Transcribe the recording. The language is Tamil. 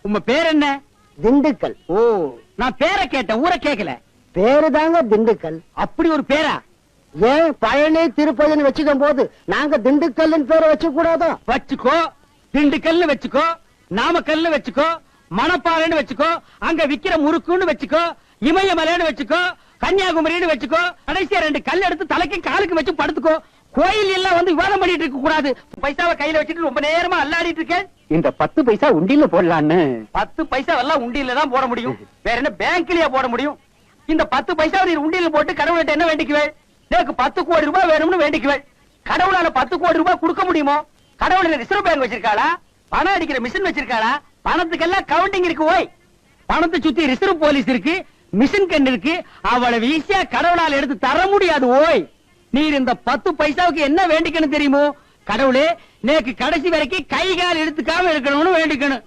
உங்க பேர் என்ன? திண்டுக்கல். ஓ, நான் பேரை கேட்டேன், ஊரை கேட்கல. பேரு தாங்க திண்டுக்கல். அப்படி ஒரு பேரா? ஏன் பழனி திருப்பதின்னு வச்சுக்கும் போது நாங்க திண்டுக்கல் பேரை வச்சு கூடாதோ? வச்சுக்கோ, திண்டுக்கல்னு வச்சுக்கோ, நாமக்கல்னு வச்சுக்கோ, மணப்பாறைன்னு வச்சுக்கோ, அங்க விக்கிற முறுக்குன்னு வச்சுக்கோ, இமயமலைன்னு வச்சுக்கோ, கன்னியாகுமரின்னு வச்சுக்கோ, கடைசியா 2 கல் எடுத்து தலைக்கும் காலுக்கு வச்சு படுத்துக்கோ. கோயில் எல்லாம் வந்து விவாதம் பண்ணிட்டு இருக்க கூடாது. பைசாவை கையில வச்சுட்டு ரொம்ப நேரமா அல்லாடிட்டு இருக்க. இந்த 10 பைசா உண்டியில போடலான்னு. 10 பைசா எல்லாம் உண்டியில தான் போட முடியும், வேற என்ன பேங்க்லயா போட முடியும்? இந்த 10 பைசா நீ உண்டியில போட்டு கடவுள்கிட்ட என்ன வேண்டிக்குவேன்? எனக்கு 10 கோடி ரூபாய் வேணும்னு வேண்டிக்குவேன். கடவுளால 10 கோடி ரூபாய் கொடுக்க முடியுமோ? கடவுள் ரிசர்வ் பேங்க் வச்சிருக்காளா? பணம் அடிக்கிற மிஷின் வச்சிருக்காளா? பணத்துக்கெல்லாம் கவுண்டிங் இருக்கு. ஓய், பணத்தை சுத்தி ரிசர்வ் போலீஸ் இருக்கு, மிஷின் கண் இருக்கு. அவ்வளவு ஈஸியா கடவுளால் எடுத்து தர முடியாது. ஓய், நீர் இந்த 10 பைசாவுக்கு என்ன வேண்டிக்கணும் தெரியுமோ? கடவுளே, நேக்கு கடைசி வரைக்கும் கை கால் எடுத்துக்காம இருக்கணும்னு வேண்டிக்கணும்.